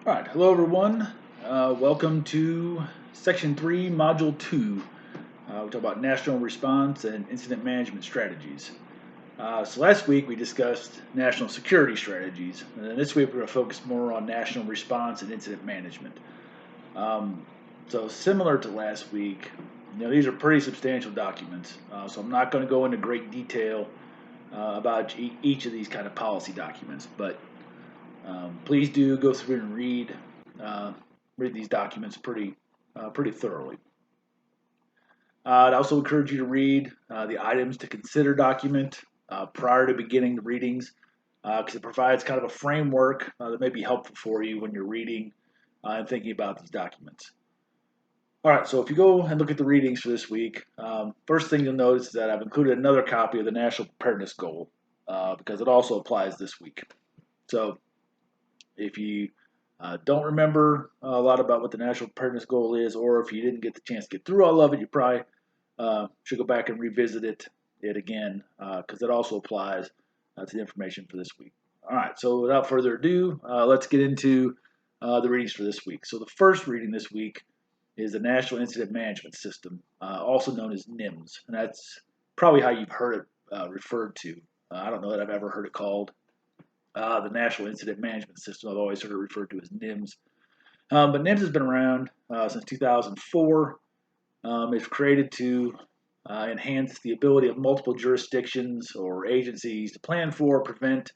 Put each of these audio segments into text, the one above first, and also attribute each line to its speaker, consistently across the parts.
Speaker 1: All right, hello everyone. Welcome to Section 3, Module 2. We talk about national response and incident management strategies. So last week we discussed national security strategies, and then this week we're going to focus more on national response and incident management. So similar to last week, these are pretty substantial documents, so I'm not going to go into great detail about each of these kind of policy documents, but please do go through and read these documents pretty thoroughly. I'd also encourage you to read the items to consider document prior to beginning the readings, because it provides kind of a framework that may be helpful for you when you're reading and thinking about these documents. All right, so if you go and look at the readings for this week, first thing you'll notice is that I've included another copy of the National Preparedness Goal because it also applies this week. So if you don't remember a lot about what the National Preparedness Goal is, or if you didn't get the chance to get through all of it, you probably should go back and revisit it again because it also applies to the information for this week. All right, so without further ado, let's get into the readings for this week. So the first reading this week is the National Incident Management System, also known as NIMS, and that's probably how you've heard it referred to. I don't know that I've ever heard it called the National Incident Management System. I've always heard it referred to as NIMS. But NIMS has been around since 2004. It's created to enhance the ability of multiple jurisdictions or agencies to plan for, prevent,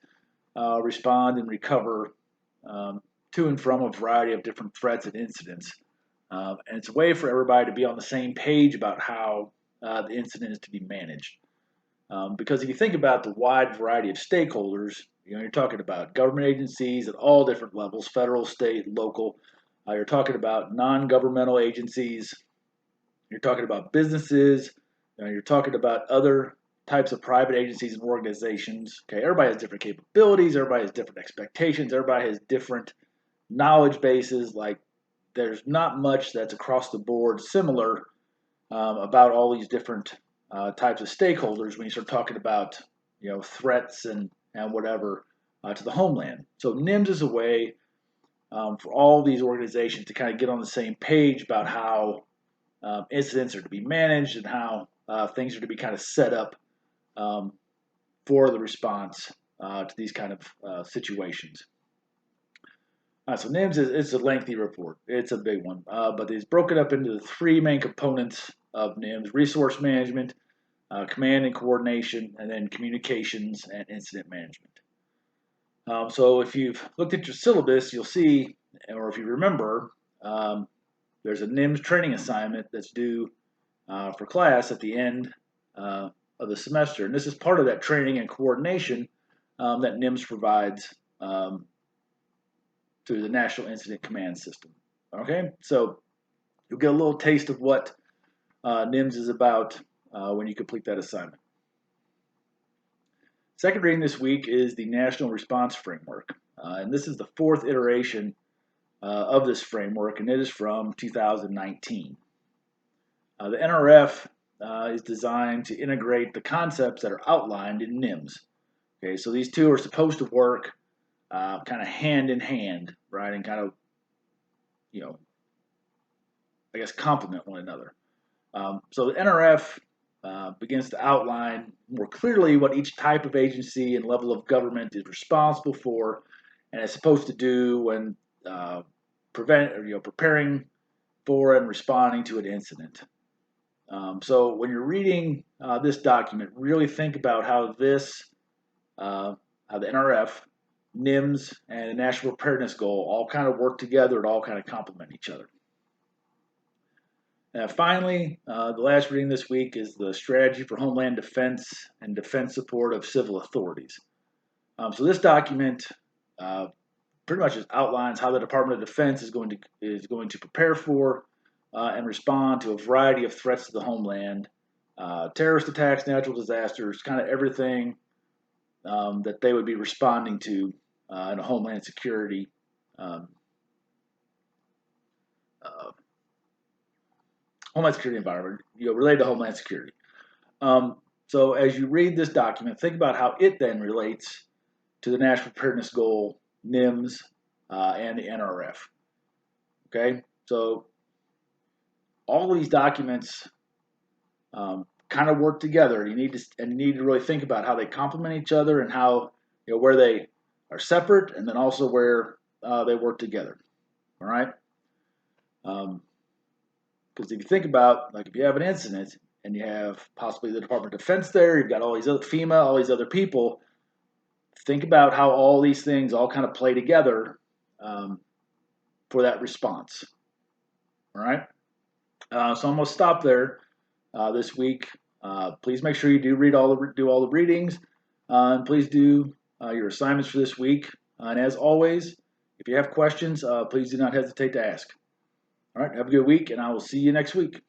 Speaker 1: respond, and recover to and from a variety of different threats and incidents. And it's a way for everybody to be on the same page about how the incident is to be managed. Because if you think about the wide variety of stakeholders, you're talking about government agencies at all different levels, federal, state, local. You're talking about non-governmental agencies. You're talking about businesses. You're talking about other types of private agencies and organizations. Okay, everybody has different capabilities. Everybody has different expectations. Everybody has different knowledge bases. Like there's not much that's across the board similar about all these different types of stakeholders when you start talking about threats and whatever to the homeland. So NIMS is a way for all these organizations to kind of get on the same page about how incidents are to be managed and how things are to be kind of set up for the response to these kind of situations. So NIMS is a lengthy report. It's a big one, but it's broken up into the three main components of NIMS: resource management, command and coordination, and then communications and incident management. So if you've looked at your syllabus, you'll see, or if you remember, there's a NIMS training assignment that's due for class at the end of the semester. And this is part of that training and coordination that NIMS provides through the National Incident Command System. Okay, so you'll get a little taste of what NIMS is about when you complete that assignment. Second reading this week is the National Response Framework, and this is the fourth iteration of this framework, and it is from 2019. The NRF is designed to integrate the concepts that are outlined in NIMS. Okay, so these two are supposed to work kind of hand in hand, right, and kind of, I guess complement one another. So the NRF begins to outline more clearly what each type of agency and level of government is responsible for and is supposed to do when preparing for and responding to an incident. So when you're reading this document, really think about how how the NRF, NIMS, and the National Preparedness Goal all kind of work together and all kind of complement each other. And finally, the last reading this week is the Strategy for Homeland Defense and Defense Support of Civil Authorities. So this document pretty much just outlines how the Department of Defense is going to prepare for and respond to a variety of threats to the homeland, terrorist attacks, natural disasters, kind of everything that they would be responding to in a homeland security environment, related to homeland security. So as you read this document, think about how it then relates to the National Preparedness Goal, NIMS, and the NRF. Okay, so all of these documents kind of work together. You need to really think about how they complement each other and how where they are separate, and then also where they work together. All right, because if you think about, like, if you have an incident and you have possibly the Department of Defense there, you've got all these other FEMA, all these other people. Think about how all these things all kind of play together for that response. All right. So I'm gonna stop there this week. Please make sure you do all the readings, and please do your assignments for this week. And as always, if you have questions, please do not hesitate to ask. All right. Have a good week, and I will see you next week.